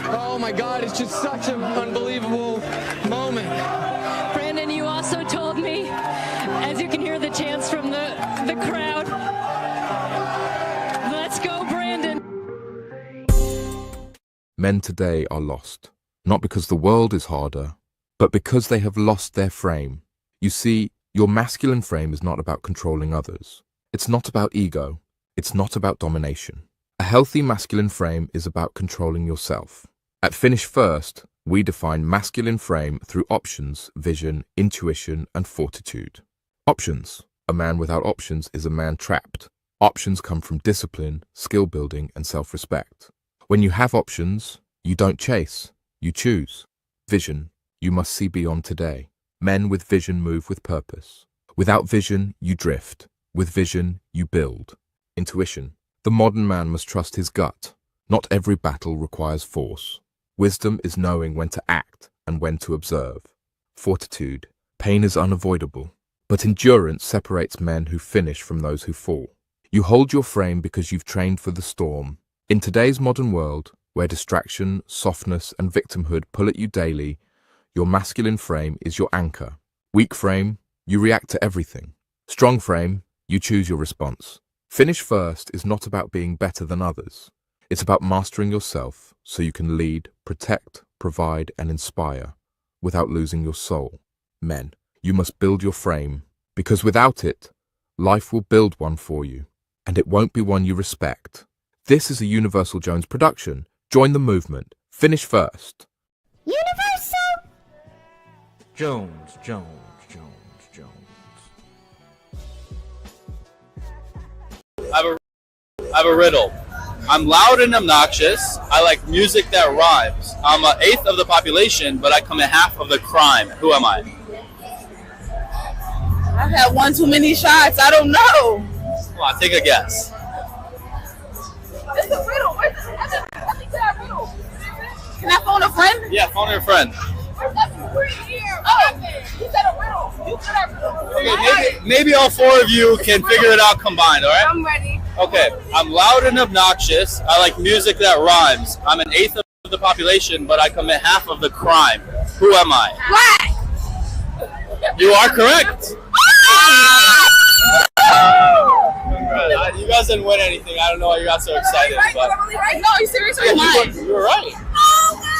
Oh my God, it's just such an unbelievable moment. Brandon, you also told me, as you can hear the chants from the crowd, let's go, Brandon. Men today are lost, not because the world is harder, but because they have lost their frame. You see, your masculine frame is not about controlling others. It's not about ego. It's not about domination. A healthy masculine frame is about controlling yourself. At Finish First, we define masculine frame through options, vision, intuition, and fortitude. Options. A man without options is a man trapped. Options come from discipline, skill building, and self-respect. When you have options, you don't chase, you choose. Vision. You must see beyond today. Men with vision move with purpose. Without vision, you drift. With vision, you build. Intuition. The modern man must trust his gut. Not every battle requires force. Wisdom is knowing when to act and when to observe. Fortitude. Pain is unavoidable, but endurance separates men who finish from those who fall. You hold your frame because you've trained for the storm. In today's modern world, where distraction, softness, and victimhood pull at you daily, your masculine frame is your anchor. Weak frame, you react to everything. Strong frame, you choose your response. Finish First is not about being better than others. It's about mastering yourself so you can lead, protect, provide, and inspire without losing your soul. Men, you must build your frame, because without it, life will build one for you, and it won't be one you respect. This is a Universal Jones production. Join the movement. Finish First. Universal! Jones. I have a riddle. I'm loud and obnoxious. I like music that rhymes. I'm an eighth of the population, but I come in half of the crime. Who am I? I've had one too many shots. I don't know. Come on, take a guess. It's a riddle. Let me tell a riddle. Can I phone a friend? Yeah, phone your friend. Oh, you said a riddle. You said a riddle. Okay, maybe all four of you can figure it out combined, all right? I'm ready. Okay, I'm loud and obnoxious. I like music that rhymes. I'm an eighth of the population, but I commit half of the crime. Who am I? Black. You are correct. You guys didn't win anything. I don't know why you got so excited. But No, are you serious? yeah, Or you were right. Oh, wow.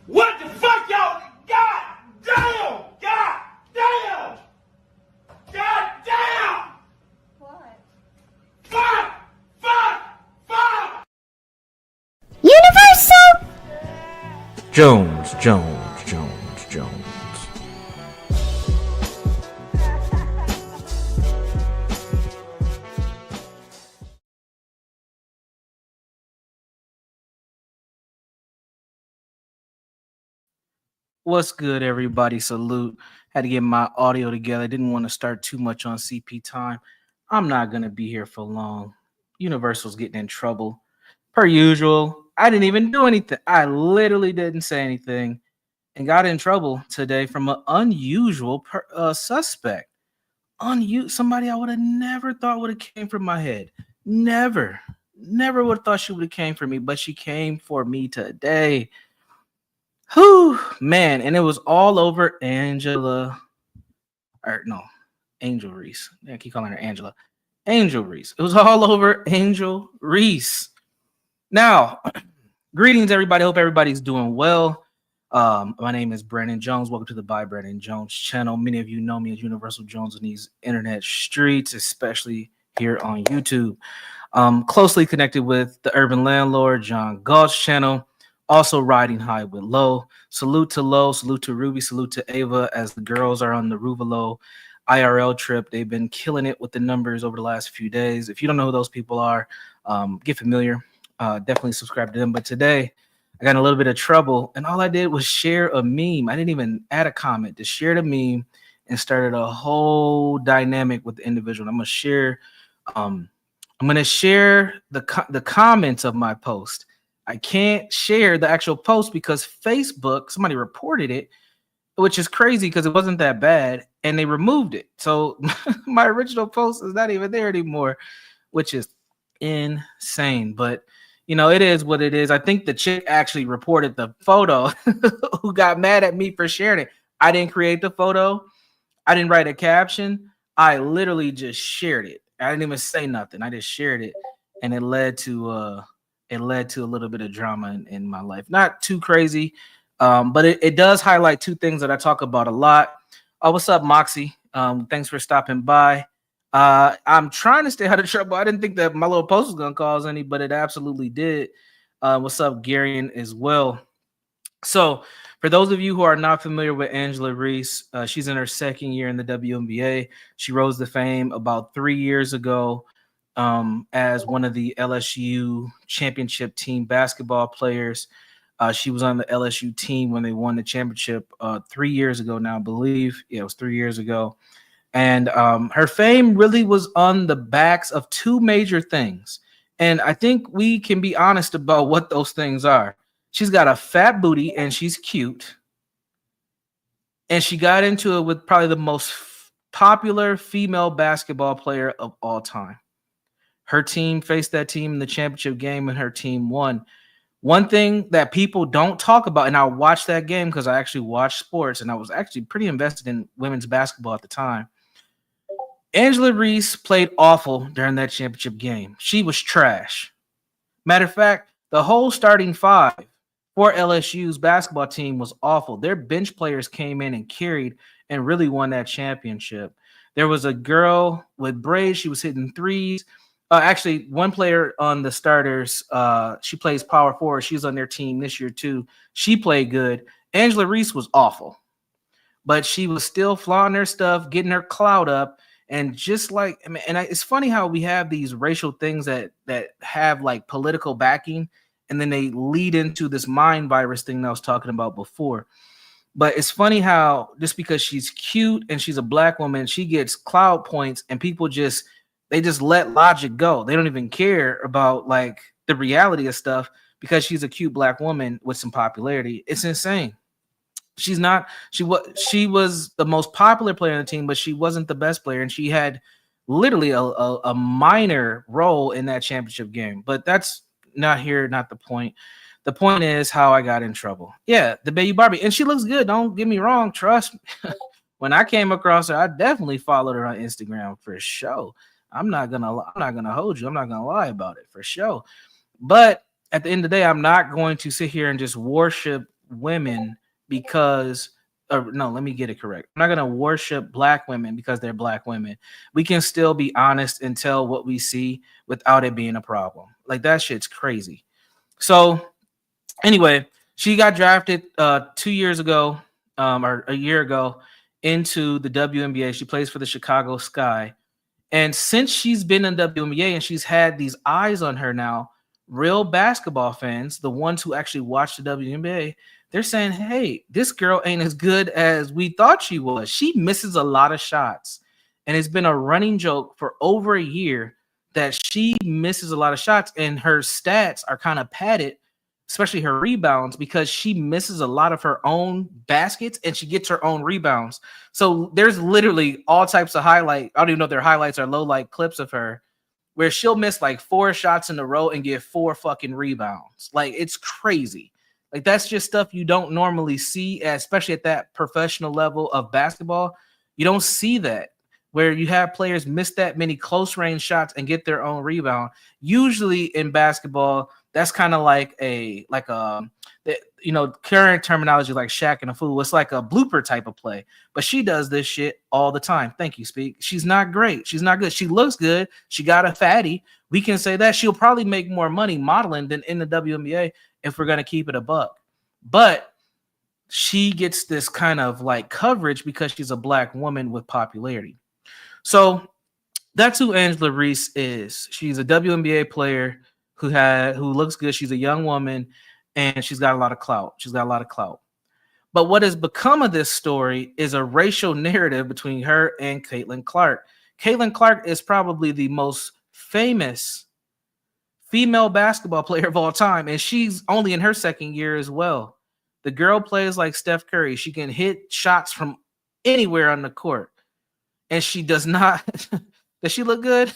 What the fuck, y'all? God damn! God damn! God damn! What? Fuck! Universal! Jones. What's good, everybody? Salute. Had to get my audio together. Didn't want to start too much on CP time. I'm not going to be here for long. Universal's getting in trouble. Per usual, I didn't even do anything. I literally didn't say anything and got in trouble today from an unusual suspect. Somebody I would have never thought would have came from my head. Never would have thought she would have came for me, but she came for me today. Whew, man, and it was all over Angel Reese. I keep calling her Angela. Angel Reese. It was all over Angel Reese. Now, greetings, everybody. Hope everybody's doing well. My name is Brandon Jones. Welcome to the By Brandon Jones channel. Many of you know me as Universal Jones in these internet streets, especially here on YouTube. Closely connected with the Urban Landlord, John Galt's channel. Also riding high with Low. Salute to Low, salute to Ruby, salute to Ava as the girls are on the Ruvalo IRL trip. They've been killing it with the numbers over the last few days. If you don't know who those people are, get familiar. Definitely subscribe to them. But today, I got in a little bit of trouble, and all I did was share a meme. I didn't even add a comment. Just shared a meme and started a whole dynamic with the individual. I'm gonna share the comments of my post. I can't share the actual post because Facebook, somebody reported it, which is crazy because it wasn't that bad. and they removed it. So my original post is not even there anymore, which is insane. But you know, it is what it is. I think the chick actually reported the photo who got mad at me for sharing it. I didn't create the photo. I didn't write a caption. I literally just shared it. I didn't even say nothing. I just shared it, and it led to a little bit of drama in my life. Not too crazy, but it does highlight two things that I talk about a lot. Oh, what's up, Moxie? Thanks for stopping by. I'm trying to stay out of trouble. I didn't think that my little post was gonna cause any, but it absolutely did. What's up, Garion, as well? So, for those of you who are not familiar with Angela Reese, she's in her second year in the WNBA. She rose to fame about 3 years ago as one of the LSU championship team basketball players. She was on the LSU team when they won the championship 3 years ago now, I believe. Yeah, it was 3 years ago. And her fame really was on the backs of two major things. And I think we can be honest about what those things are. She's got a fat booty and she's cute. And she got into it with probably the most popular female basketball player of all time. Her team faced that team in the championship game and her team won. One thing that people don't talk about, and I watched that game because I actually watched sports and I was actually pretty invested in women's basketball at the time. Angela Reese played awful during that championship game. She was trash. Matter of fact, the whole starting five for LSU's basketball team was awful. Their bench players came in and carried and really won that championship. There was a girl with braids. She was hitting threes. Actually, one player on the starters, she plays power forward. She's on their team this year too. She played good. Angela Reese was awful, but she was still flaunting her stuff, getting her clout up. And just like, it's funny how we have these racial things that have like political backing, and then they lead into this mind virus thing that I was talking about before. But it's funny how just because she's cute and she's a black woman, she gets clout points, and people just let logic go. They don't even care about like the reality of stuff because she's a cute black woman with some popularity. It's insane. She was the most popular player on the team, but she wasn't the best player, and she had literally a minor role in that championship game. But that's not the point. The point is how I got in trouble. Yeah, the Baby Barbie, and she looks good. Don't get me wrong. Trust me. When I came across her, I definitely followed her on Instagram for sure. I'm not gonna hold you. I'm not gonna lie about it for sure. But at the end of the day, I'm not going to sit here and just worship women because no, let me get it correct. I'm not going to worship black women because they're black women. We can still be honest and tell what we see without it being a problem. Like that shit's crazy. So anyway, she got drafted 2 years ago or a year ago into the WNBA. She plays for the Chicago Sky. And since she's been in WNBA and she's had these eyes on her now, real basketball fans, the ones who actually watch the WNBA, they're saying, hey, this girl ain't as good as we thought she was. She misses a lot of shots. And it's been a running joke for over a year that she misses a lot of shots, and her stats are kind of padded, especially her rebounds, because she misses a lot of her own baskets and she gets her own rebounds. So there's literally all types of highlight. I don't even know if their highlights are low light clips of her where she'll miss like 4 shots in a row and get 4 fucking rebounds. Like it's crazy. Like that's just stuff you don't normally see, especially at that professional level of basketball. You don't see that where you have players miss that many close range shots and get their own rebound. Usually in basketball, that's kind of like current terminology like Shaq and a fool. It's like a blooper type of play. But she does this shit all the time. Thank you, Speak. She's not great. She's not good. She looks good. She got a fatty. We can say that. She'll probably make more money modeling than in the WNBA if we're going to keep it a buck. But she gets this kind of like coverage because she's a black woman with popularity. So that's who Angela Reese is. She's a WNBA player who looks good. She's a young woman and she's got a lot of clout. But what has become of this story is a racial narrative between her and Caitlin Clark. Caitlin Clark is probably the most famous female basketball player of all time, and she's only in her second year as well. The girl plays like Steph Curry. She can hit shots from anywhere on the court. And she does not. Does she look good?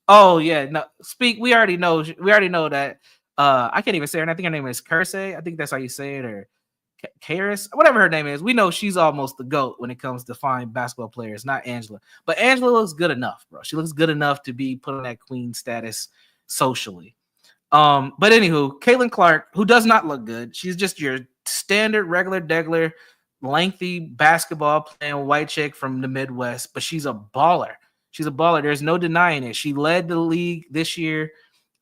Oh yeah, no. We already know. We already know that. I can't even say her name. I think her name is Kersey. I think that's how you say it, or Karis, whatever her name is. We know she's almost the GOAT when it comes to fine basketball players, not Angela. But Angela looks good enough, bro. She looks good enough to be put on that queen status socially. But anywho, Caitlin Clark, who does not look good. She's just your standard, regular, degular, lengthy basketball playing white chick from the Midwest, but she's a baller. She's a baller. There's no denying it. She led the league this year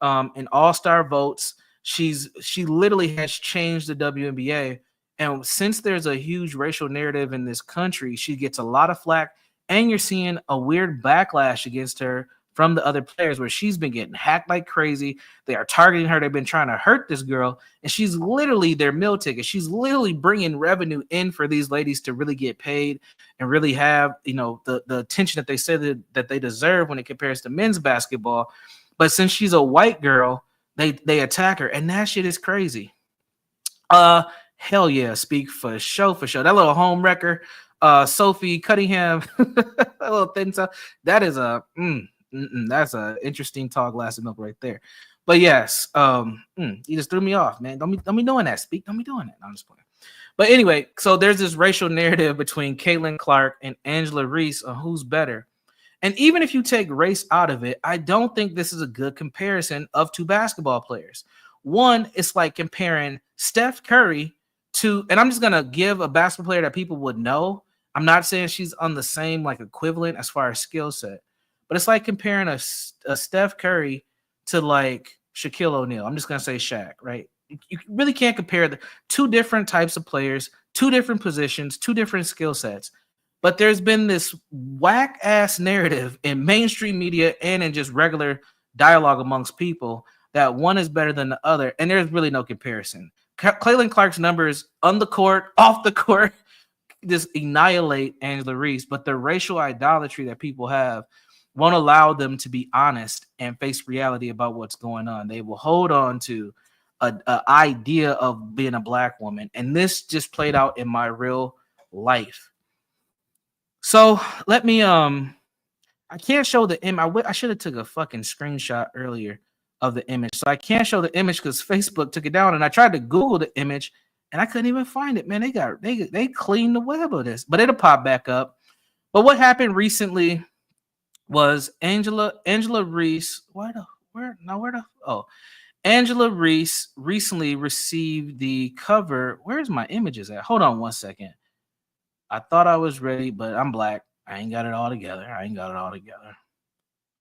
in all-star votes. She literally has changed the WNBA. And since there's a huge racial narrative in this country, she gets a lot of flack. And you're seeing a weird backlash against her from the other players where she's been getting hacked like crazy. They are targeting her. They've been trying to hurt this girl. And she's literally their meal ticket. She's literally bringing revenue in for these ladies to really get paid and really have, the attention that they say that they deserve when it compares to men's basketball. But since she's a white girl, they attack her. And that shit is crazy. Hell yeah. Speak for show. That little home wrecker, Sophie Cunningham, that little thin stuff. That is that's a interesting tall glass of milk right there. But yes, you just threw me off, man. Don't be doing that. Speak. Don't be doing that. No, I'm just playing. But anyway, so there's this racial narrative between Caitlin Clark and Angela Reese on who's better. And even if you take race out of it, I don't think this is a good comparison of two basketball players. One, it's like comparing Steph Curry to, and I'm just gonna give a basketball player that people would know. I'm not saying she's on the same like equivalent as far as skill set. But it's like comparing a Steph Curry to like Shaquille O'Neal. I'm just going to say Shaq, right? You really can't compare the two different types of players, two different positions, two different skill sets. But there's been this whack-ass narrative in mainstream media and in just regular dialogue amongst people that one is better than the other, and there's really no comparison. Caitlin Clark's numbers on the court, off the court, just annihilate Angela Reese, but the racial idolatry that people have won't allow them to be honest and face reality about what's going on. They will hold on to an idea of being a black woman. And this just played out in my real life. So let me, I can't show the image. I should have took a fucking screenshot earlier of the image. So I can't show the image because Facebook took it down. And I tried to Google the image and I couldn't even find it. Man, they cleaned the web of this, but it'll pop back up. But what happened recently was Angela Reese. Angela Reese recently received the cover. Where's my images at? Hold on one second. I thought I was ready, but I'm black. I ain't got it all together.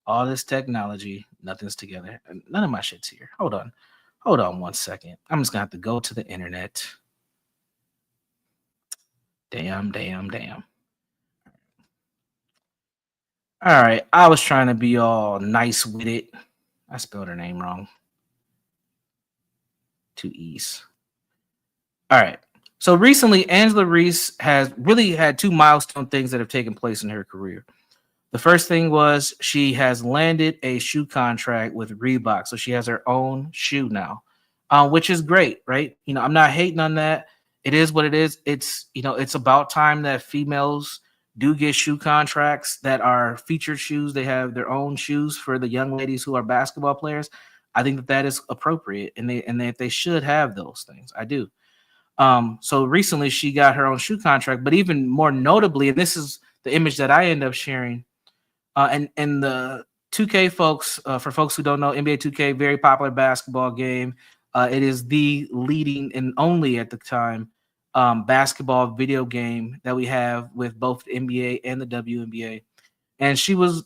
All this technology, nothing's together. None of my shit's here. Hold on one second. I'm just gonna have to go to the internet. Damn. All right, I was trying to be all nice with it. I spelled her name wrong. 2 E's. All right. So recently, Angela Reese has really had two milestone things that have taken place in her career. The first thing was she has landed a shoe contract with Reebok. So she has her own shoe now, which is great, right? I'm not hating on that. It is what it is. It's about time that females do get shoe contracts that are featured shoes. They have their own shoes for the young ladies who are basketball players. I think that is appropriate, and they should have those things. I do. So recently she got her own shoe contract, but even more notably, and this is the image that I end up sharing, and the 2K folks, for folks who don't know, NBA 2K, very popular basketball game. It is the leading and only at the time basketball video game that we have with both the NBA and the WNBA. And she was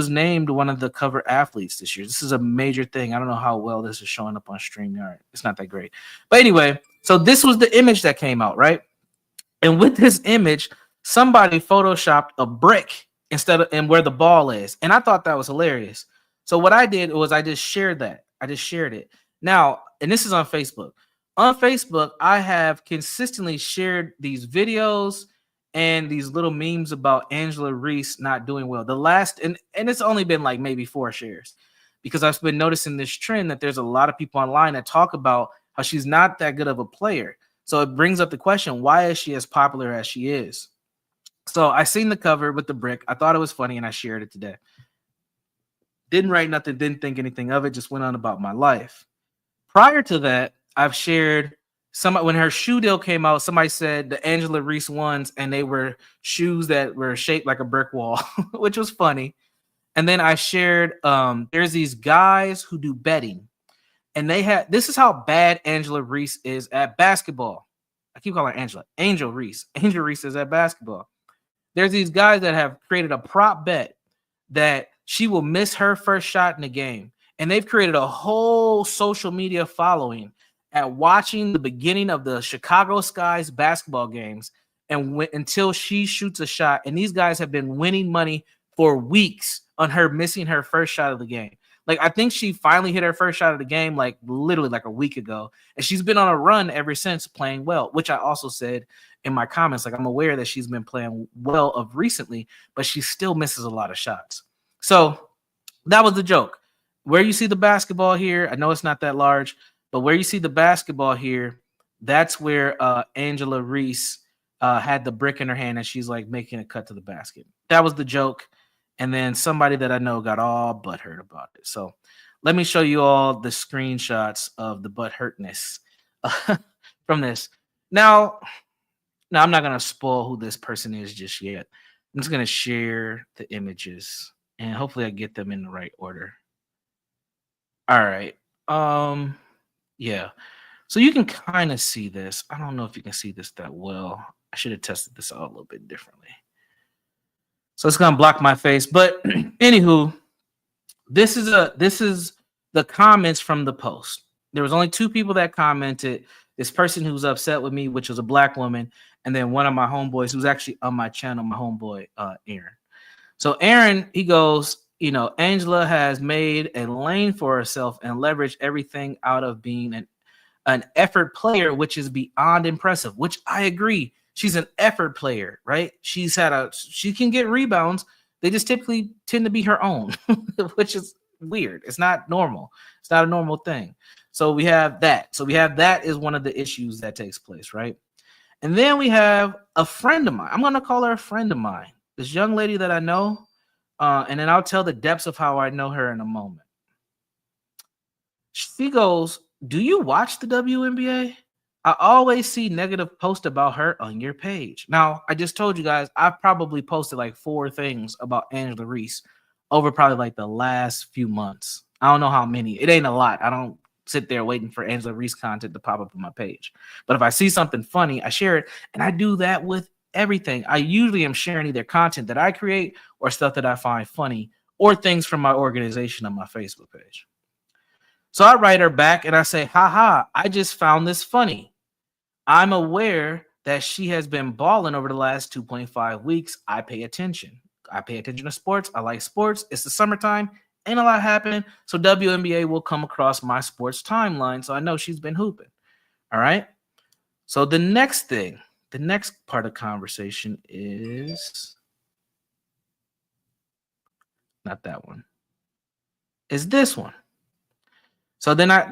named one of the cover athletes this year. This is a major thing. I don't know how well this is showing up on StreamYard. It's not that great. But anyway, so this was the image that came out, right? And with this image, somebody photoshopped a brick and where the ball is. And I thought that was hilarious. So what I did was I just shared that. I just shared it. Now, and this is on Facebook. On Facebook, I have consistently shared these videos and these little memes about Angela Reese not doing well. The last, and it's only been like maybe 4 shares, because I've been noticing this trend that there's a lot of people online that talk about how she's not that good of a player. So it brings up the question, why is she as popular as she is? So I seen the cover with the brick. I thought it was funny and I shared it today. Didn't write nothing, didn't think anything of it, just went on about my life. Prior to that, I've shared when her shoe deal came out, somebody said the Angela Reese ones, and they were shoes that were shaped like a brick wall, which was funny. And then I shared there's these guys who do betting, and this is how bad Angela Reese is at basketball. I keep calling her Angela. Angel Reese. Angel Reese is at basketball. There's these guys that have created a prop bet that she will miss her first shot in the game. And they've created a whole social media following at watching the beginning of the Chicago Skies basketball games and until she shoots a shot. And these guys have been winning money for weeks on her missing her first shot of the game. Like, I think she finally hit her first shot of the game, like literally like a week ago. And she's been on a run ever since playing well, which I also said in my comments. Like, I'm aware that she's been playing well of recently, but she still misses a lot of shots. So that was the joke. Where you see the basketball here, I know it's not that large, but where you see the basketball here, that's where Angela Reese had the brick in her hand and she's like making a cut to the basket. That was the joke. And then somebody that I know got all butthurt about it. So let me show you all the screenshots of the butthurtness from this. Now, I'm not going to spoil who this person is just yet. I'm just going to share the images and hopefully I get them in the right order. All right. Yeah. So you can kind of see this. I don't know if you can see this that well. I should have tested this out a little bit differently. So it's gonna block my face. But anywho, this is the comments from the post. There was only 2 people that commented. This person who's upset with me, which was a black woman, and then one of my homeboys who's actually on my channel, my homeboy Aaron. So Aaron, he goes, you know, Angela has made a lane for herself and leveraged everything out of being an effort player, which is beyond impressive, which I agree. She's an effort player, right? She can get rebounds. They just typically tend to be her own, which is weird. It's not normal. It's not a normal thing. So we have that. That is one of the issues that takes place, right? And then we have a friend of mine. I'm going to call her a friend of mine. This young lady that I know. And then I'll tell the depths of how I know her in a moment. She goes, "Do you watch the WNBA? I always see negative posts about her on your page." Now, I just told you guys, I've probably posted like 4 things about Angela Reese over probably like the last few months. I don't know how many. It ain't a lot. I don't sit there waiting for Angela Reese content to pop up on my page. But if I see something funny, I share it. And I do that with everything. I usually am sharing either content that I create or stuff that I find funny or things from my organization on my Facebook page. So I write her back and I say, haha, I just found this funny. I'm aware that she has been balling over the last 2.5 weeks. I pay attention. I pay attention to sports. I like sports. It's the summertime. Ain't a lot happening. So WNBA will come across my sports timeline. So I know she's been hooping. All right. So the next part of conversation is not that one. Is this one. So then I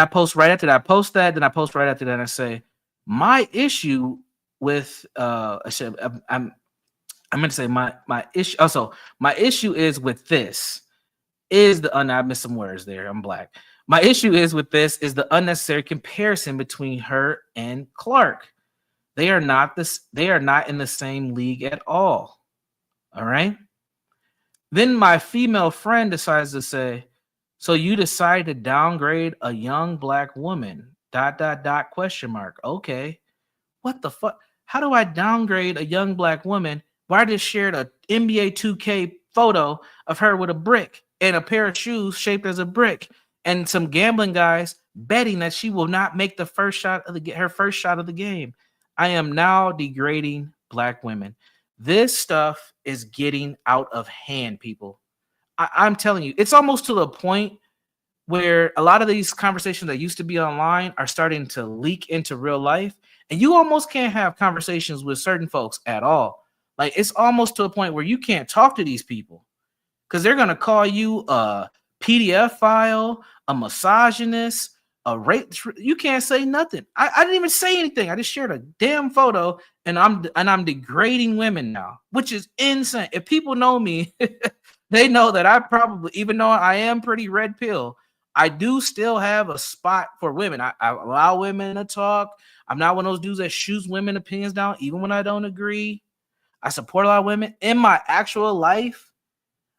post right after that. I post that, then I post right after that and I say, my issue with I'm going to say my issue. Also, my issue is with this is I missed some words there. I'm black. My issue is with this is the unnecessary comparison between her and Clark. They are not in the same league at all. All right. Then my female friend decides to say, so you decide to downgrade a young black woman, ... question mark. Okay. What the fuck? How do I downgrade a young black woman? Why I just shared a NBA 2K photo of her with a brick and a pair of shoes shaped as a brick and some gambling guys betting that she will not make her first shot of the game. I am now degrading black women. This stuff is getting out of hand, people. I'm telling you, it's almost to the point where a lot of these conversations that used to be online are starting to leak into real life. And you almost can't have conversations with certain folks at all. Like, it's almost to a point where you can't talk to these people because they're going to call you a PDF file, a misogynist, a rate. You can't say nothing. I didn't even say anything. I just shared a damn photo, and I'm degrading women now, which is insane. If people know me, they know that I probably, even though I am pretty red pill, I do still have a spot for women. I allow women to talk. I'm not one of those dudes that shoots women opinions down, even when I don't agree. I support a lot of women. In my actual life,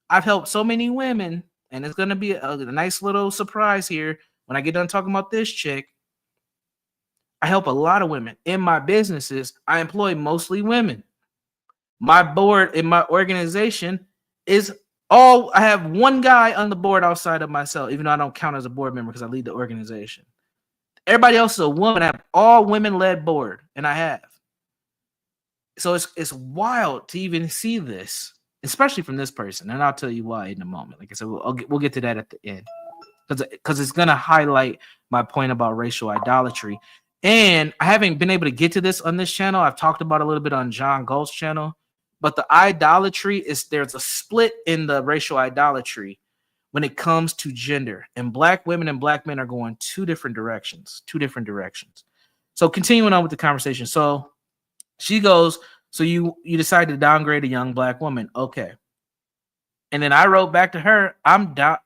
I've helped so many women, and it's going to be a nice little surprise here when I get done talking about this chick. I help a lot of women. In my businesses, I employ mostly women. My board in my organization is all, I have one guy on the board outside of myself, even though I don't count as a board member because I lead the organization. Everybody else is a woman. I have all women-led board, and I have. So it's wild to even see this, especially from this person, and I'll tell you why in a moment. Like I said, we'll get to that at the end, because it's gonna highlight my point about racial idolatry. And I haven't been able to get to this on this channel. I've talked about it a little bit on John Galt's channel, but the idolatry is, there's a split in the racial idolatry when it comes to gender, and black women and black men are going two different directions. So continuing on with the conversation. So she goes, so you decide to downgrade a young black woman. Okay. And then I wrote back to her, I'm down.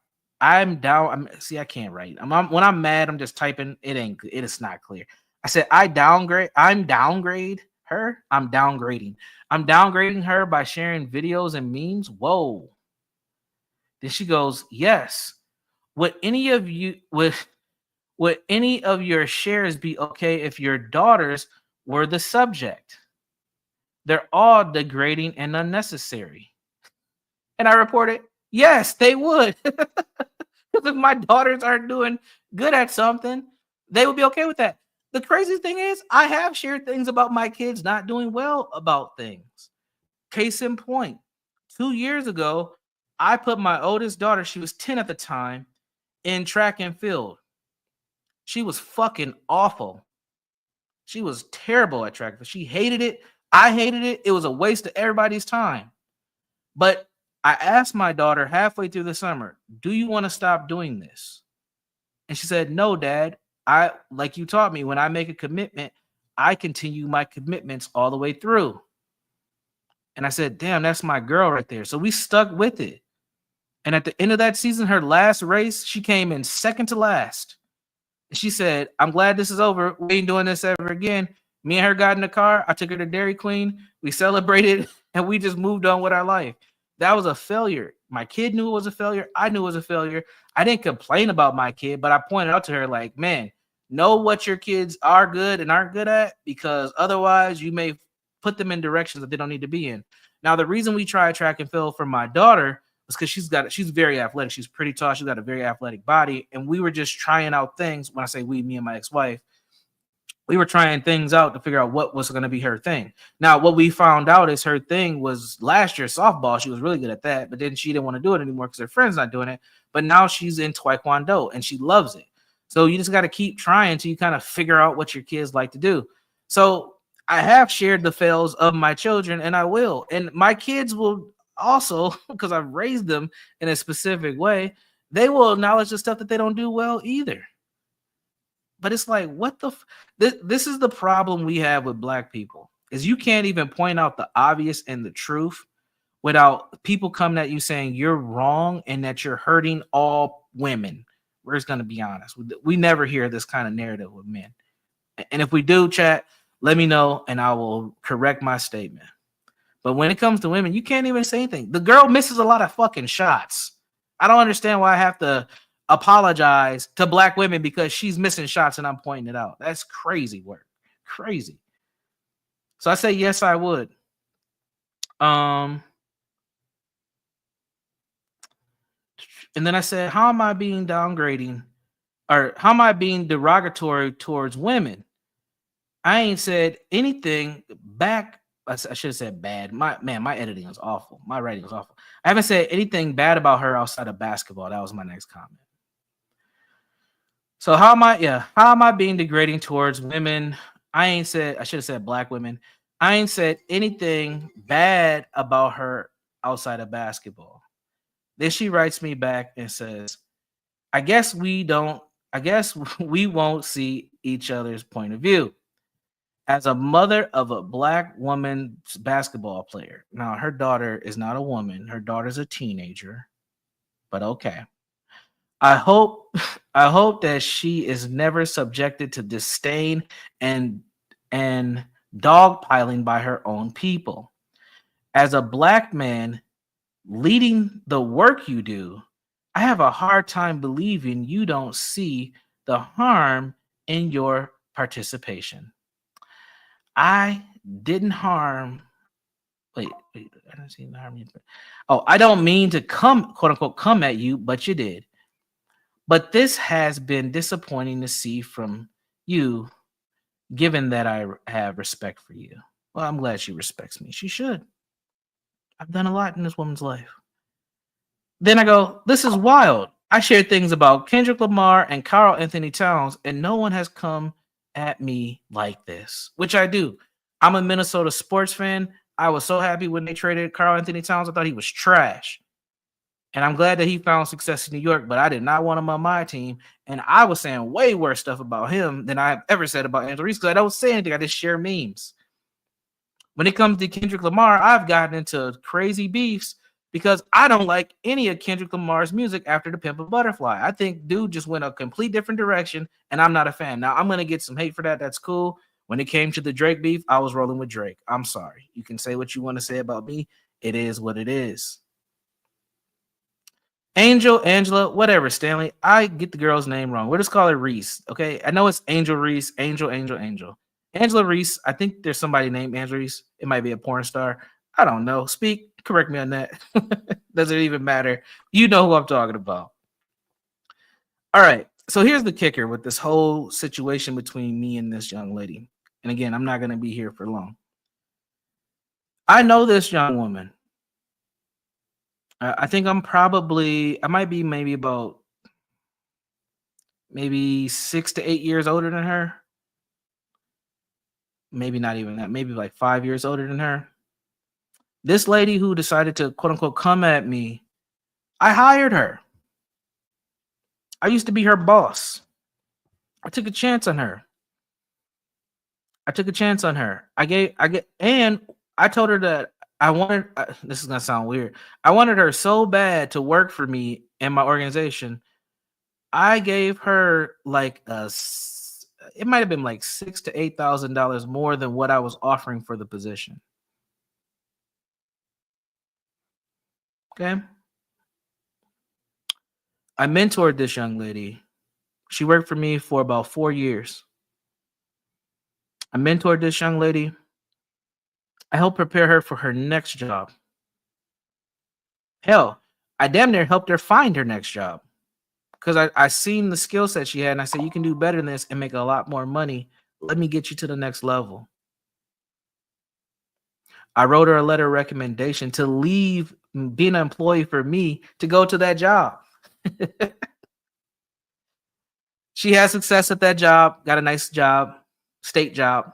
See, I can't write. When I'm mad, I'm just typing. It is not clear. I said, I'm downgrading her by sharing videos and memes. Whoa. Then she goes, yes. Would any of your shares be okay if your daughters were the subject? They're all degrading and unnecessary. And I reported, yes, they would. Because if my daughters aren't doing good at something, they would be okay with that. The crazy thing is, I have shared things about my kids not doing well about things. Case in point, 2 years ago, I put my oldest daughter, she was 10 at the time, in track and field. She was fucking awful. She was terrible at track. She hated it. I hated it. It was a waste of everybody's time. But I asked my daughter halfway through the summer, do you want to stop doing this? And she said, no, Dad. Like you taught me, when I make a commitment, I continue my commitments all the way through. And I said, damn, that's my girl right there. So we stuck with it. And at the end of that season, her last race, she came in second to last. And she said, I'm glad this is over. We ain't doing this ever again. Me and her got in the car. I took her to Dairy Queen. We celebrated, and we just moved on with our life. That was a failure. My kid knew it was a failure. I knew it was a failure. I didn't complain about my kid, but I pointed out to her, like, man, know what your kids are good and aren't good at, because otherwise you may put them in directions that they don't need to be in. Now, the reason we tried track and field for my daughter was because she's very athletic. She's pretty tall. She's got a very athletic body. And we were just trying out things. When I say we, me and my ex-wife, we were trying things out to figure out what was going to be her thing. Now, what we found out is her thing was last year softball. She was really good at that, but then she didn't want to do it anymore because her friend's not doing it. But now she's in Taekwondo and she loves it. So you just got to keep trying till you kind of figure out what your kids like to do. So I have shared the fails of my children, and I will. And my kids will also, because I've raised them in a specific way, they will acknowledge the stuff that they don't do well either. But it's like, what the this is the problem we have with black people, is you can't even point out the obvious and the truth without people coming at you saying you're wrong and that you're hurting all women. We're just going to be honest. We never hear this kind of narrative with men. And if we do, chat, let me know and I will correct my statement. But when it comes to women, you can't even say anything. The girl misses a lot of fucking shots. I don't understand why I have to apologize to black women because she's missing shots and I'm pointing it out. That's crazy work. Crazy. So I say, yes, I would. And then I said, how am I being downgrading, or how am I being derogatory towards women? I ain't said anything back. I should have said bad. My editing was awful. My writing was awful. I haven't said anything bad about her outside of basketball. That was my next comment. So how am I being degrading towards women? I should have said black women. I ain't said anything bad about her outside of basketball. Then she writes me back and says, I guess we don't I guess we won't see each other's point of view. As a mother of a black woman basketball player, now her daughter is not a woman, her daughter's a teenager, but okay. I hope I hope that she is never subjected to disdain and dogpiling by her own people. As a black man leading the work you do, I have a hard time believing you don't see the harm in your participation. I didn't harm. Wait, I didn't see the harm you. Oh, I don't mean to come, quote unquote, come at you, but you did. But this has been disappointing to see from you, given that I have respect for you. Well, I'm glad she respects me. She should. I've done a lot in this woman's life. Then I go, this is wild. I shared things about Kendrick Lamar and Karl Anthony Towns, and no one has come at me like this, which I do. I'm a Minnesota sports fan. I was so happy when they traded Karl Anthony Towns. I thought he was trash. And I'm glad that he found success in New York, but I did not want him on my team. And I was saying way worse stuff about him than I've ever said about Angel Reese because I don't say anything. I just share memes. When it comes to Kendrick Lamar, I've gotten into crazy beefs because I don't like any of Kendrick Lamar's music after The Pimp a Butterfly. I think dude just went a complete different direction, and I'm not a fan. Now, I'm going to get some hate for that. That's cool. When it came to the Drake beef, I was rolling with Drake. I'm sorry. You can say what you want to say about me. It is what it is. Angel, Angela, whatever, Stanley. I get the girl's name wrong. We'll just call her Reese, okay? I know it's Angel Reese, Angel. Angela Reese, I think there's somebody named Angel Reese. It might be a porn star. I don't know. Speak, correct me on that. Doesn't even matter. You know who I'm talking about. All right, so here's the kicker with this whole situation between me and this young lady. And again, I'm not going to be here for long. I know this young woman. I think I might be maybe 6 to 8 years older than her. Maybe not even that, maybe like 5 years older than her. This lady who decided to, quote unquote, come at me, I hired her. I used to be her boss. I took a chance on her. And I told her that I wanted, this is going to sound weird. I wanted her so bad to work for me and my organization. I gave her like it might have been like $6,000 to $8,000 more than what I was offering for the position. Okay. I mentored this young lady. She worked for me for about 4 years. I mentored this young lady. I helped prepare her for her next job. Hell, I damn near helped her find her next job because I seen the skill set she had, and I said, you can do better than this and make a lot more money. Let me get you to the next level. I wrote her a letter of recommendation to leave being an employee for me to go to that job. She had success at that job, got a nice job, state job.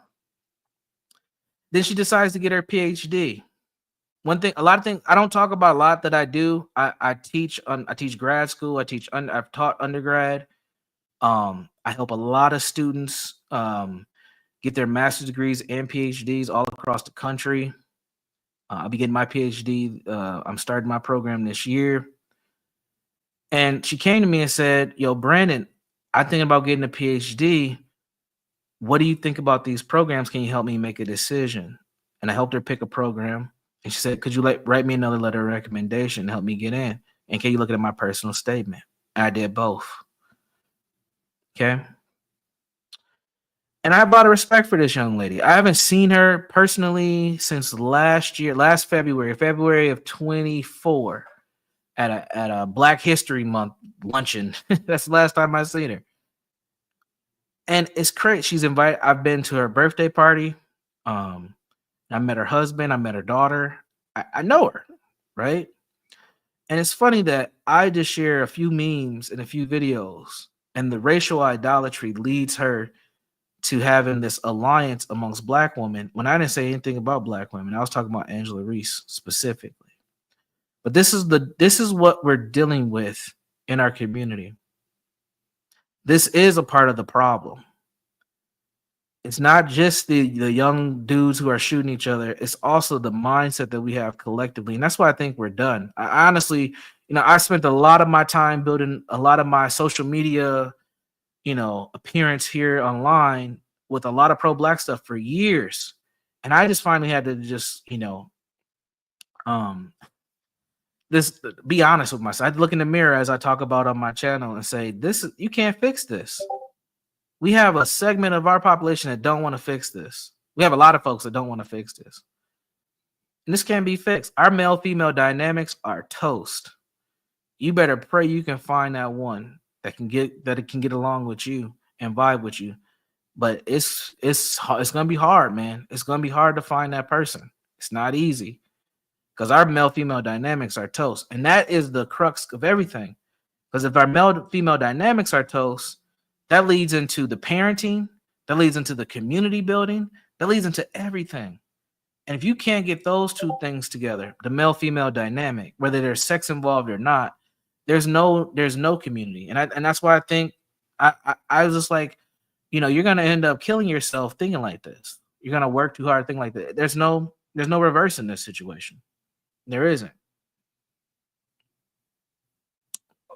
Then she decides to get her PhD. A lot of things I don't talk about a lot that I do. I teach grad school. I've taught undergrad. I help a lot of students get their master's degrees and PhDs all across the country. I'll be getting my PhD. I'm starting my program this year. And she came to me and said, yo, Brandon, I'm thinking about getting a PhD. What do you think about these programs? Can you help me make a decision? And I helped her pick a program. And she said, could you write me another letter of recommendation to help me get in? And can you look at my personal statement? And I did both. Okay. And I have a lot of respect for this young lady. I haven't seen her personally since last February of 24 at a Black History Month luncheon. That's the last time I've seen her. And it's crazy. She's invited. I've been to her birthday party. I met her husband. I met her daughter. I know her, right? And it's funny that I just share a few memes and a few videos, and the racial idolatry leads her to having this alliance amongst Black women when I didn't say anything about Black women. I was talking about Angela Reese specifically. But this is what we're dealing with in our community. this is a part of the problem. It's not just the young dudes who are shooting each other. It's also the mindset that we have collectively. And that's why I think we're done. I honestly, I spent a lot of my time building a lot of my social media, appearance here online with a lot of pro-black stuff for years. And I just finally had to just, this be honest with myself. I had to look in the mirror as I talk about on my channel and say, you can't fix this. We have a segment of our population that don't want to fix this. We have a lot of folks that don't want to fix this. And this can't be fixed. Our male-female dynamics are toast. You better pray you can find that one that it can get along with you and vibe with you. But it's gonna be hard, man. It's gonna be hard to find that person. It's not easy because our male-female dynamics are toast. And that is the crux of everything. Because if our male-female dynamics are toast, that leads into the parenting, that leads into the community building, that leads into everything. And if you can't get those two things together, the male-female dynamic, whether there's sex involved or not, there's no community. And that's why I think I was just like, you're gonna end up killing yourself thinking like this. You're gonna work too hard thinking like that. There's no reverse in this situation. There isn't.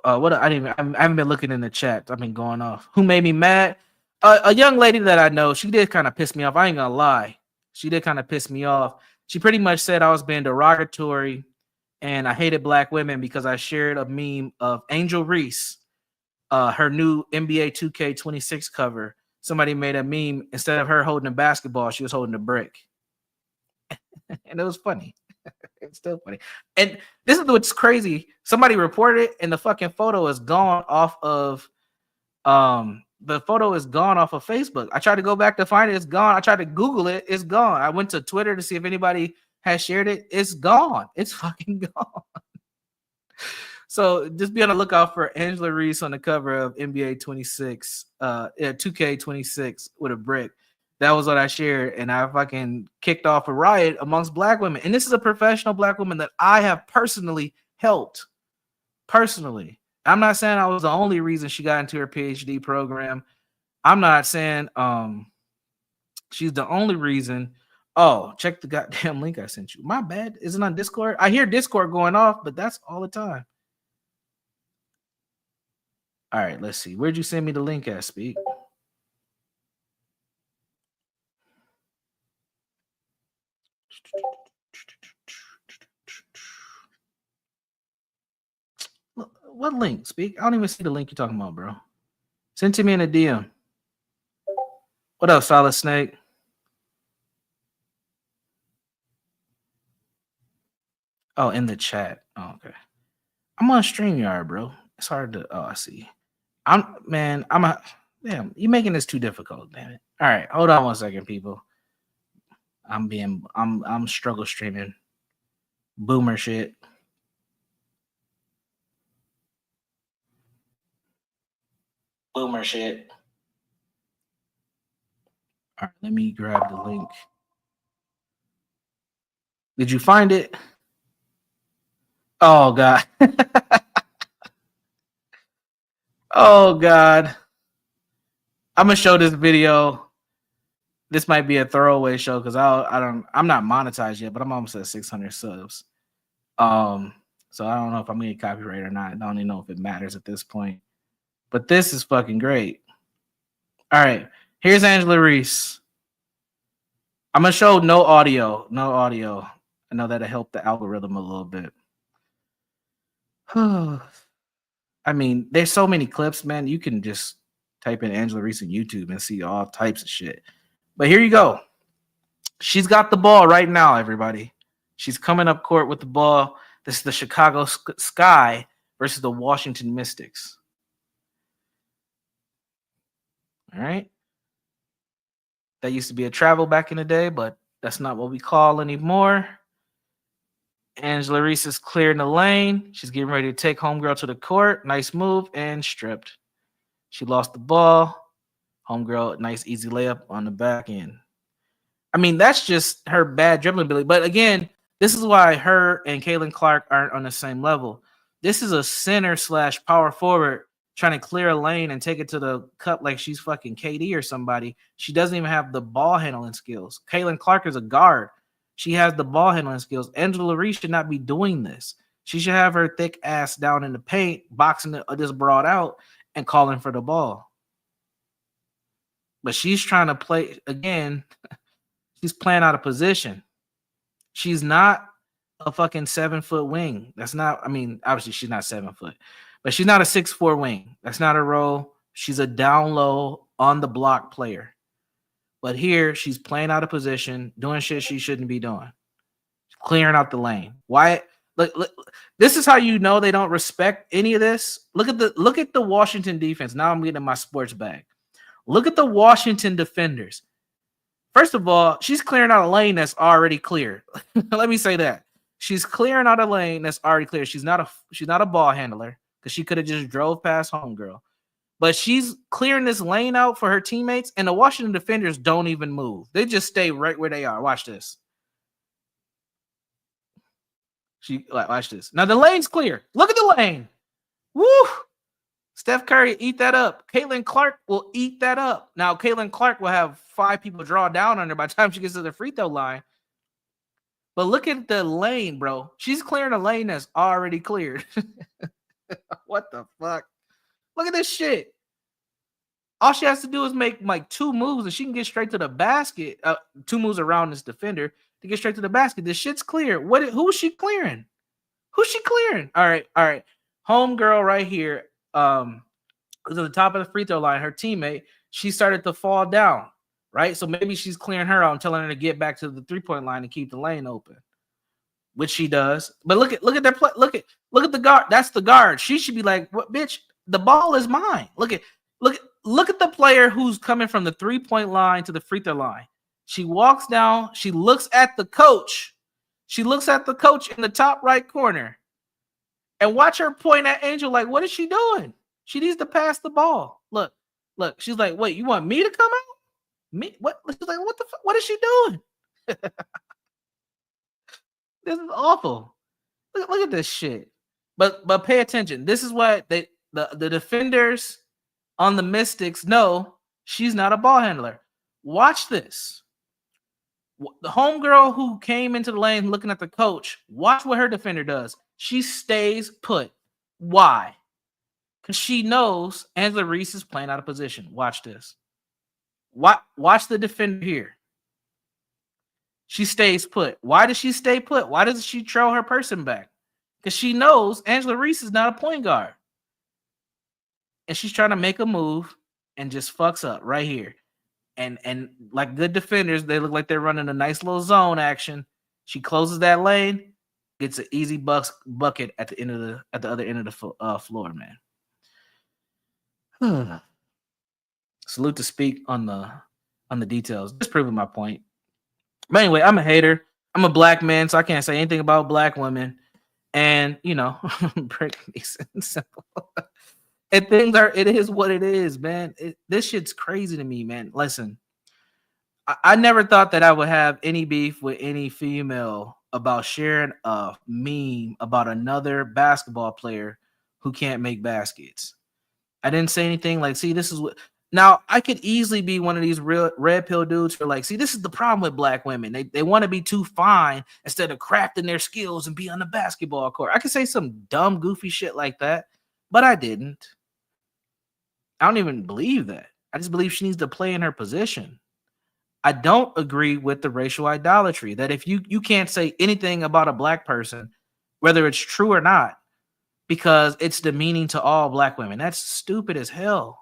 I haven't been looking in the chat. I've been going off. Who made me mad? A young lady that I know. She did kind of piss me off. I ain't gonna lie. She did kind of piss me off. She pretty much said I was being derogatory and I hated black women because I shared a meme of Angel Reese, her new NBA 2K26 cover. Somebody made a meme. Instead of her holding a basketball, she was holding a brick. And it was funny. It's still funny. And this is what's crazy. Somebody reported it and the fucking photo is gone off of Facebook. I tried to go back to find it. It's gone. I tried to Google it. It's gone. I went to Twitter to see if anybody has shared it. It's gone. It's fucking gone. So just be on the lookout for Angela Reese on the cover of NBA 2K26 with a brick. That was what I shared, and I fucking kicked off a riot amongst black women. And this is a professional black woman that I have personally helped. Personally. I'm not saying I was the only reason she got into her PhD program. I'm not saying she's the only reason. Oh, check the goddamn link I sent you. My bad. Is it on Discord? I hear Discord going off, but that's all the time. All right, let's see. Where'd you send me the link at, Speak? What link, Speak? I don't even see the link you're talking about, bro. Send to me in a DM. What up, Solid Snake? Oh, in the chat. Oh, okay. I'm on StreamYard, bro. It's hard to. Oh, I see. Damn, you're making this too difficult, damn it. All right, hold on 1 second, people. I'm struggle streaming. Boomer shit. Boomer shit. All right, let me grab the link. Did you find it? Oh, God. Oh, God. I'm going to show this video. This might be a throwaway show because I'm not monetized yet, but I'm almost at 600 subs. So I don't know if I'm going to get copyright or not. I don't even know if it matters at this point. But this is fucking great. All right. Here's Angela Reese. I'm going to show no audio. No audio. I know that'll help the algorithm a little bit. I mean, there's so many clips, man. You can just type in Angela Reese on YouTube and see all types of shit. But here you go. She's got the ball right now, everybody. She's coming up court with the ball. This is the Chicago Sky versus the Washington Mystics. All right. That used to be a travel back in the day, but that's not what we call anymore. Angela Reese is clearing the lane. She's getting ready to take homegirl to the court. Nice move and stripped. She lost the ball. Homegirl, nice easy layup on the back end. I mean, that's just her bad dribbling ability. But again, this is why her and Caitlin Clark aren't on the same level. This is a center / power forward trying to clear a lane and take it to the cup like she's fucking KD or somebody. She doesn't even have the ball handling skills. Caitlin Clark is a guard. She has the ball handling skills. Angela Reese should not be doing this. She should have her thick ass down in the paint, boxing this broad out and calling for the ball. But she's trying to play, again, she's playing out of position. She's not a fucking 7-foot wing. That's not, I mean, obviously she's not 7 foot, but she's not a 6'4" wing. That's not her role. She's a down low on the block player. But here she's playing out of position, doing shit she shouldn't be doing, clearing out the lane. Why? Look, this is how you know they don't respect any of this. Look at the Washington defense. Now I'm getting in my sports bag. Look at the Washington defenders. First of all, she's clearing out a lane that's already clear. Let me say that. She's clearing out a lane that's already clear. She's not a ball handler because she could have just drove past homegirl. But she's clearing this lane out for her teammates, and the Washington defenders don't even move. They just stay right where they are. Watch this. Watch this. Now the lane's clear. Look at the lane. Woo! Steph Curry, eat that up. Caitlin Clark will eat that up. Now, Caitlin Clark will have 5 people draw down on her by the time she gets to the free throw line. But look at the lane, bro. She's clearing a lane that's already cleared. What the fuck? Look at this shit. All she has to do is make like 2 moves and she can get straight to the basket. 2 moves around this defender to get straight to the basket. This shit's clear. Who's she clearing? Who's she clearing? All right. Homegirl right here. Was at the top of the free throw line. Her teammate, she started to fall down, right? So maybe she's clearing her out and telling her to get back to the 3-point line and keep the lane open, which she does. But look at their play. Look at the guard. That's the guard. She should be like, "What, bitch? The ball is mine." Look at the player who's coming from the 3-point line to the free throw line. She walks down. She looks at the coach. She looks at the coach in the top right corner. And watch her point at Angel like, what is she doing? She needs to pass the ball. Look. She's like, wait, you want me to come out? Me? What? She's like, what the fuck? What is she doing? This is awful. Look at this shit. But pay attention. This is what the defenders on the Mystics know. She's not a ball handler. Watch this. The homegirl who came into the lane looking at the coach, watch what her defender does. She stays put. Why? Because she knows Angela Reese is playing out of position. Watch this. Watch the defender here. She stays put. Why does she stay put? Why doesn't she trail her person back? Because she knows Angela Reese is not a point guard. And she's trying to make a move and just fucks up right here. And like good defenders, they look like they're running a nice little zone action. She closes that lane, gets an easy bucket at the other end of the floor, man. Salute to speak on the details. Just proving my point. But anyway, I'm a hater. I'm a black man, so I can't say anything about black women. And pretty simple. And it is what it is, man. This shit's crazy to me, man. Listen, I never thought that I would have any beef with any female about sharing a meme about another basketball player who can't make baskets. I didn't say anything like, see, this is what. Now, I could easily be one of these real red pill dudes who are like, see, this is the problem with black women. They want to be too fine instead of crafting their skills and be on the basketball court. I could say some dumb, goofy shit like that, but I didn't. I don't even believe that. I just believe she needs to play in her position. I don't agree with the racial idolatry that if you can't say anything about a black person, whether it's true or not, because it's demeaning to all black women. That's stupid as hell.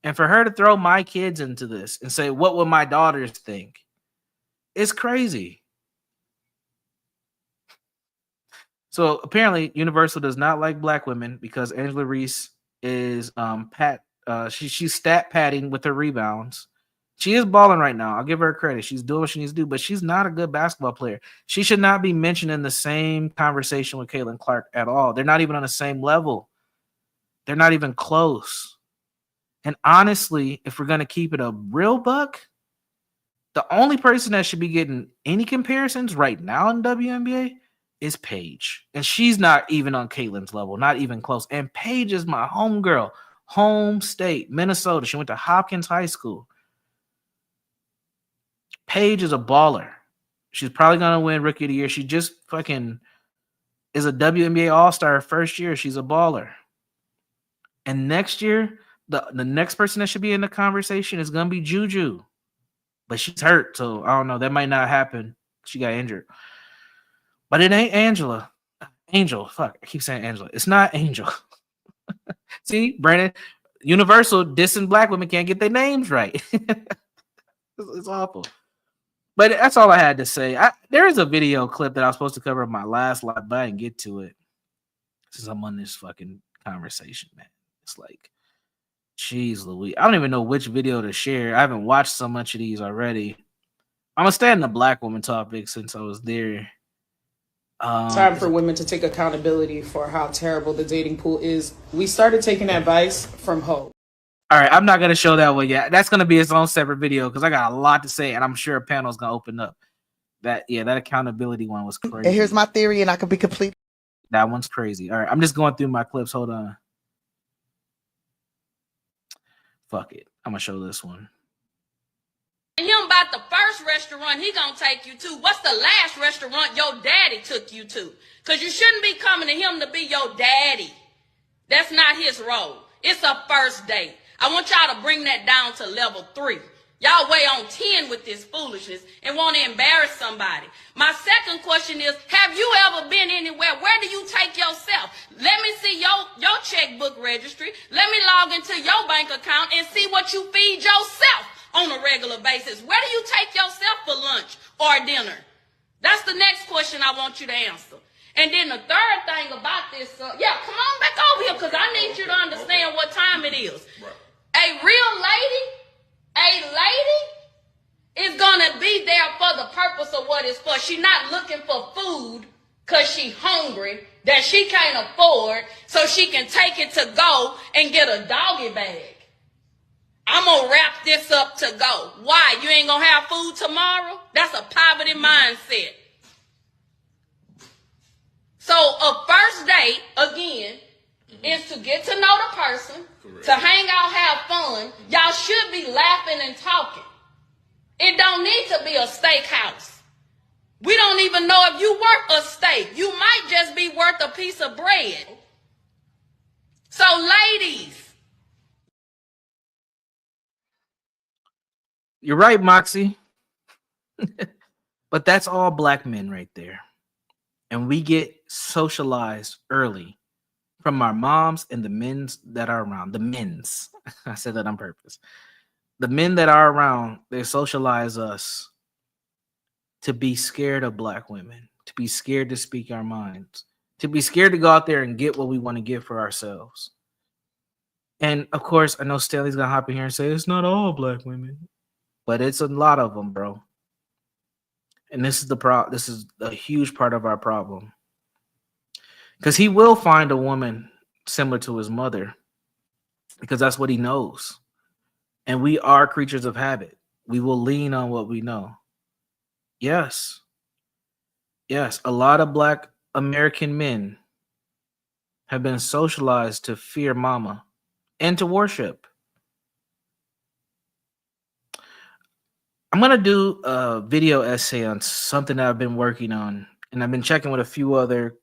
And for her to throw my kids into this and say, what would my daughters think? It's crazy. So apparently Universal does not like black women because Angela Reese is she's stat padding with her rebounds. She is balling right now. I'll give her credit. She's doing what she needs to do, but she's not a good basketball player. She should not be mentioned in the same conversation with Caitlin Clark at all. They're not even on the same level. They're not even close. And honestly, if we're going to keep it a real buck, the only person that should be getting any comparisons right now in WNBA is Paige. And she's not even on Caitlin's level, not even close. And Paige is my homegirl. home state, Minnesota. She went to Hopkins High School. Paige is a baller. She's probably gonna win Rookie of the Year. She just fucking is a WNBA All-Star first year. She's a baller. And next year, the next person that should be in the conversation is gonna be Juju. But she's hurt, so I don't know. That might not happen. She got injured. But it ain't Angela. Angel. Fuck. I keep saying Angela. It's not Angel. See, Brandon, Universal dissing black women can't get their names right. It's awful. But that's all I had to say. There is a video clip that I was supposed to cover in my last live, but I didn't get to it since I'm on this fucking conversation, man. It's like, jeez Louise. I don't even know which video to share. I haven't watched so much of these already. I'm going to stay on the black woman topic since I was there. Time for women to take accountability for how terrible the dating pool is. We started taking advice from Hope. All right, I'm not going to show that one yet. That's going to be its own separate video because I got a lot to say, and I'm sure a panel is going to open up. That accountability one was crazy. And here's my theory, and I can be complete. That one's crazy. All right, I'm just going through my clips. Hold on. Fuck it. I'm going to show this one. Him about the first restaurant he gonna take you to. What's the last restaurant your daddy took you to? Because you shouldn't be coming to him to be your daddy. That's not his role. It's a first date. I want y'all to bring that down to level 3. Y'all way on 10 with this foolishness and want to embarrass somebody. My second question is, have you ever been anywhere? Where do you take yourself? Let me see your checkbook registry. Let me log into your bank account and see what you feed yourself on a regular basis. Where do you take yourself for lunch or dinner? That's the next question I want you to answer. And then the third thing about this, come on back over here because I need you to understand what time it is. Right. A real lady is going to be there for the purpose of what it's for. She's not looking for food because she's hungry that she can't afford so she can take it to go and get a doggy bag. I'm going to wrap this up to go. Why? You ain't going to have food tomorrow? That's a poverty mindset. So a first date, again, is to get to know the person, correct, to hang out, have fun. Y'all should be laughing and talking. It don't need to be a steakhouse. We don't even know if you worth a steak. You might just be worth a piece of bread. So ladies, you're right, Moxie. But that's all black men right there. And we get socialized early from our moms and the men's that are around. The men's. I said that on purpose. The men that are around, they socialize us to be scared of black women, to be scared to speak our minds, to be scared to go out there and get what we want to get for ourselves. And of course, I know Stanley's going to hop in here and say, it's not all black women. But it's a lot of them, bro. And this is this is a huge part of our problem. Because he will find a woman similar to his mother. Because that's what he knows. And we are creatures of habit. We will lean on what we know. Yes. Yes, a lot of black American men have been socialized to fear mama and to worship. I'm going to do a video essay on something that I've been working on, and I've been checking with a few other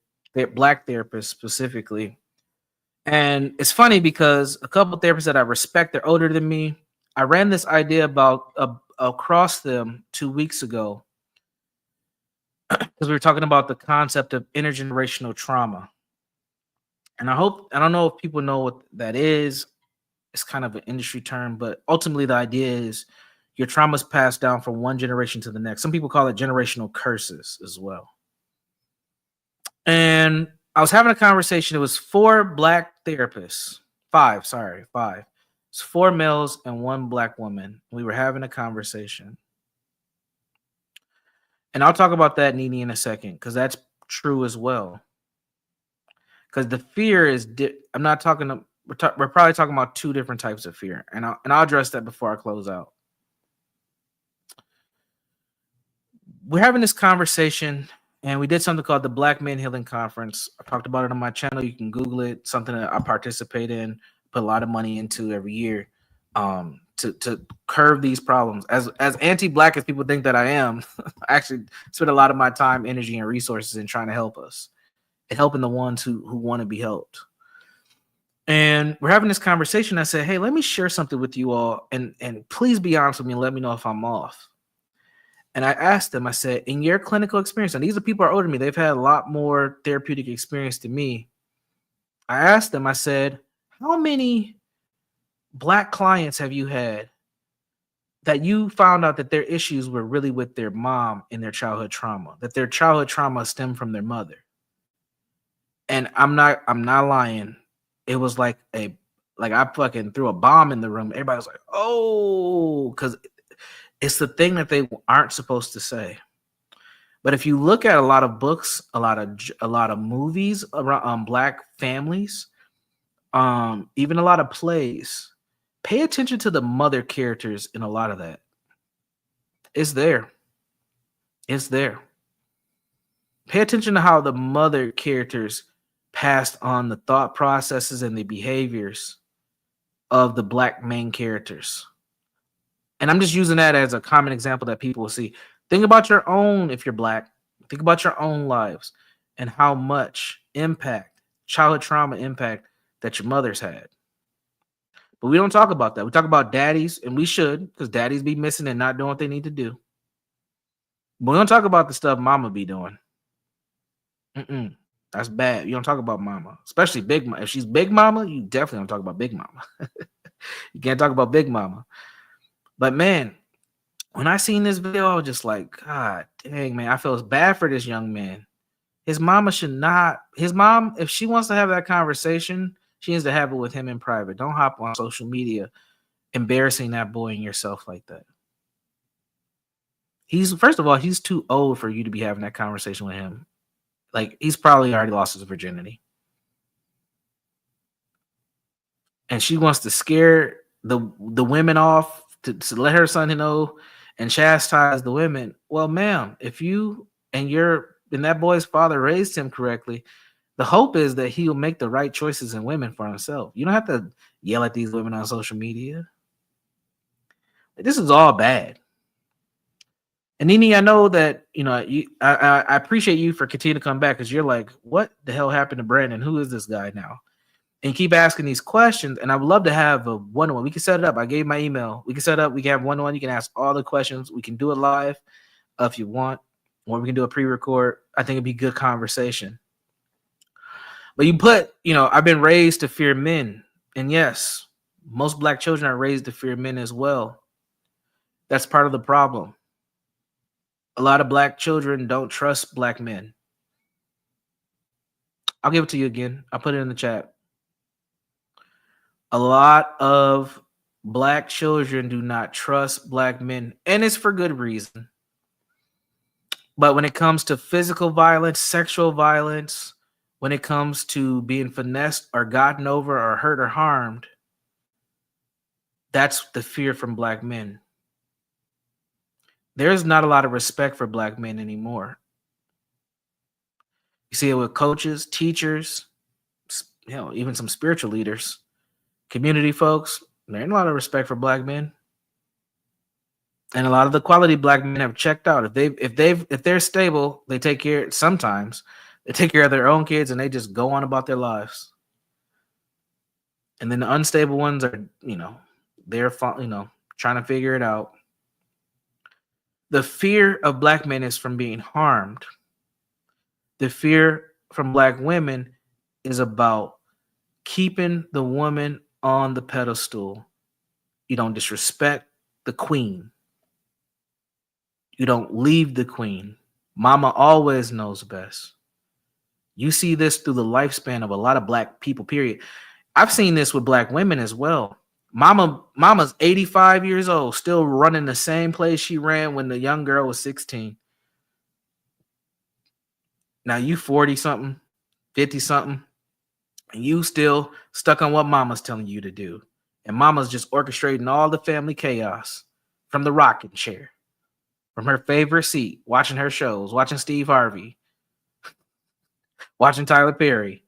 black therapists specifically. And it's funny because a couple of therapists that I respect, they're older than me. I ran this idea about across them 2 weeks ago because we were talking about the concept of intergenerational trauma. And I don't know if people know what that is. It's kind of an industry term, but ultimately the idea is your trauma is passed down from one generation to the next. Some people call it generational curses as well. And I was having a conversation. It was 4 black therapists. 5. It's 4 males and 1 black woman. We were having a conversation. And I'll talk about that, Nene, in a second, because that's true as well. Because the fear is, I'm not talking, we're probably talking about 2 different types of fear. And I'll address that before I close out. We're having this conversation, and we did something called the Black Men Healing Conference. I talked about it on my channel. You can Google it, something that I participate in. put a lot of money into every year to curb these problems. As anti-black as people think that I am, I actually spend a lot of my time, energy, and resources in trying to help us and helping the ones who want to be helped. And we're having this conversation. I said, hey, let me share something with you all, and please be honest with me and let me know if I'm off. And I asked them, I said, in your clinical experience, and these are people who are older than me, they've had a lot more therapeutic experience than me. I asked them, I said, how many black clients have you had that you found out that their issues were really with their mom and their childhood trauma, that their childhood trauma stemmed from their mother? And I'm not lying. It was like I fucking threw a bomb in the room. Everybody was like, oh, because it's the thing that they aren't supposed to say. But if you look at a lot of books, a lot of movies around black families, even a lot of plays, pay attention to the mother characters in a lot of that. It's there. It's there. Pay attention to how the mother characters passed on the thought processes and the behaviors of the black main characters. And I'm just using that as a common example that people will see. Think about your own, if you're black, think about your own lives and how much impact, childhood trauma impact that your mother's had. But we don't talk about that. We talk about daddies, and we should, because daddies be missing and not doing what they need to do. But we don't talk about the stuff mama be doing. That's bad. You don't talk about mama, especially big mama. If she's big mama, you definitely don't talk about big mama. You can't talk about big mama. But man, when I seen this video, I was just like, God dang, man, I feel bad for this young man. His mama should not, his mom, if she wants to have that conversation, she needs to have it with him in private. Don't hop on social media embarrassing that boy and yourself like that. First of all, he's too old for you to be having that conversation with him. Like, he's probably already lost his virginity. And she wants to scare the women off to let her son know and chastise the women. Well, ma'am, if you and that boy's father raised him correctly, the hope is that he'll make the right choices in women for himself. You don't have to yell at these women on social media. This is all bad. And Nini, I know that, I appreciate you for continuing to come back, because you're like, what the hell happened to Brandon? Who is this guy now? And you keep asking these questions, and I would love to have a one-on-one. We can set it up. I gave my email. We can set up. We can have one-on-one. You can ask all the questions. We can do it live if you want, or we can do a pre-record. I think it'd be good conversation. But you put, I've been raised to fear men. And yes, most black children are raised to fear men as well. That's part of the problem. A lot of black children don't trust black men. I'll give it to you again. I'll put it in the chat. A lot of black children do not trust black men, and it's for good reason. But when it comes to physical violence, sexual violence, when it comes to being finessed or gotten over or hurt or harmed, that's the fear from black men. There's not a lot of respect for black men anymore. You see it with coaches, teachers, even some spiritual leaders, community folks. There ain't a lot of respect for black men. And a lot of the quality black men have checked out. If they're stable, they take care, sometimes they take care of their own kids and they just go on about their lives. And then the unstable ones are, they're trying to figure it out. The fear of black men is from being harmed. The fear from black women is about keeping the woman on the pedestal. You don't disrespect the queen. You don't leave the queen. Mama always knows best. You see this through the lifespan of a lot of black people, period. I've seen this with black women as well. Mama's 85 years old, still running the same place she ran when the young girl was 16. Now you 40-something, 50-something, and you still stuck on what mama's telling you to do. And mama's just orchestrating all the family chaos from the rocking chair, from her favorite seat, watching her shows, watching Steve Harvey, watching Tyler Perry.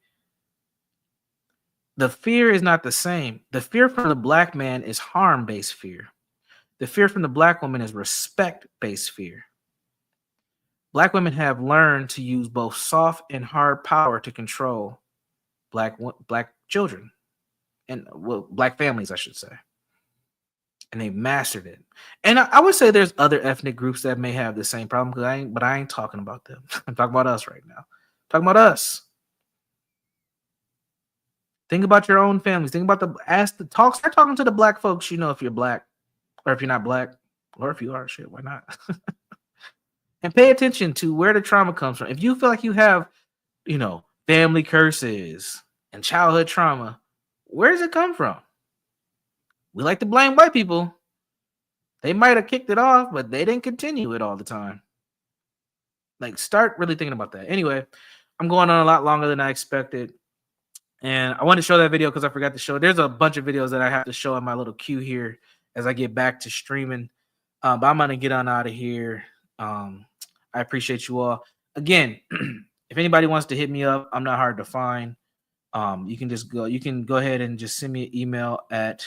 the fear is not the same. The fear from the black man is harm-based fear. The fear from the black woman is respect-based fear. Black women have learned to use both soft and hard power to control black children and black families, I should say. And they mastered it. And I would say there's other ethnic groups that may have the same problem, but I ain't talking about them. I'm talking about us right now. I'm talking about us. Think about your own families. Think about start talking to the black folks, if you're black, or if you're not black, or if you are, shit, why not? And pay attention to where the trauma comes from. If you feel like you have, family curses and childhood trauma, where does it come from? We like to blame white people. They might have kicked it off, but they didn't continue it all the time. Like, start really thinking about that. Anyway, I'm going on a lot longer than I expected. And I wanted to show that video because I forgot to show it. There's a bunch of videos that I have to show in my little queue here as I get back to streaming. But I'm going to get on out of here. I appreciate you all. Again, if anybody wants to hit me up, I'm not hard to find. You can go ahead and just send me an email at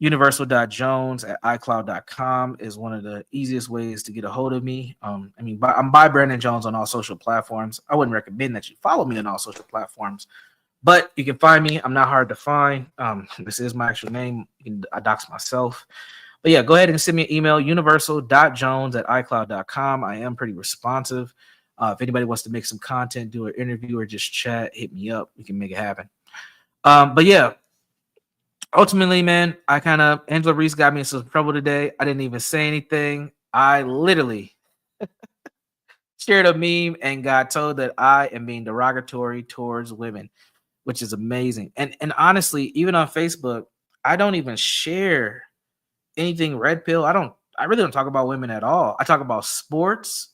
universal.jones@icloud.com is one of the easiest ways to get a hold of me. I'm by Brandon Jones on all social platforms. I wouldn't recommend that you follow me on all social platforms, but you can find me. I'm not hard to find. This is my actual name. I dox myself. But yeah, go ahead and send me an email, universal.jones@icloud.com. I am pretty responsive. If anybody wants to make some content, do an interview, or just chat, hit me up. We can make it happen. But yeah, ultimately, man, Angel Reese got me in some trouble today. I didn't even say anything. I literally shared a meme and got told that I am being derogatory towards women, which is amazing. And honestly, even on Facebook, I don't even share anything red pill. I really don't talk about women at all. I talk about sports,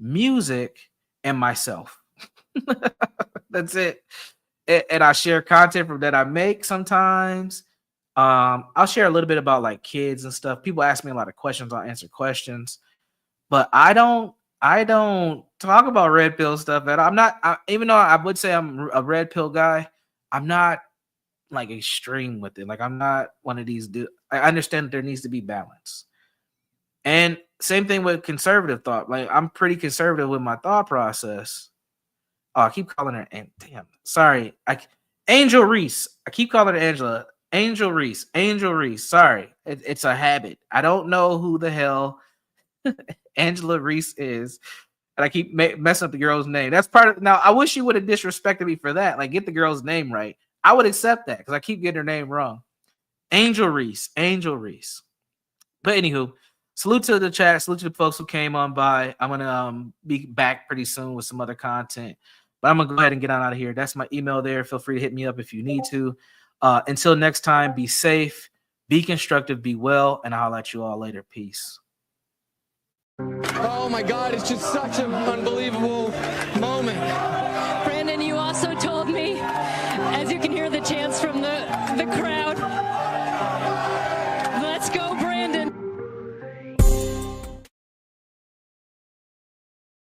music, and myself. That's it. And I share content from that I make sometimes. I'll share a little bit about like kids and stuff. People ask me a lot of questions. I'll answer questions, but I don't talk about red pill stuff. And even though I would say I'm a red pill guy, I'm not like extreme with it. Like, I'm not one of these I understand that there needs to be balance. And same thing with conservative thought. Like, I'm pretty conservative with my thought process. Oh, I keep calling her, and damn, sorry. Angel Reese. I keep calling her Angela. Angel Reese. Sorry. It's a habit. I don't know who the hell Angela Reese is. And I keep messing up the girl's name. That's part of, now I wish you would have disrespected me for that. Like, get the girl's name right. I would accept that because I keep getting her name wrong. Angel Reese. But anywho, salute to the chat. Salute to the folks who came on by. I'm going to be back pretty soon with some other content. But I'm going to go ahead and get on out of here. That's my email there. Feel free to hit me up if you need to. Until next time, be safe, be constructive, be well, and I'll let you all later. Peace. Oh my God, it's just such an unbelievable moment. Brandon, you also told me, as you can hear the chants from the crowd,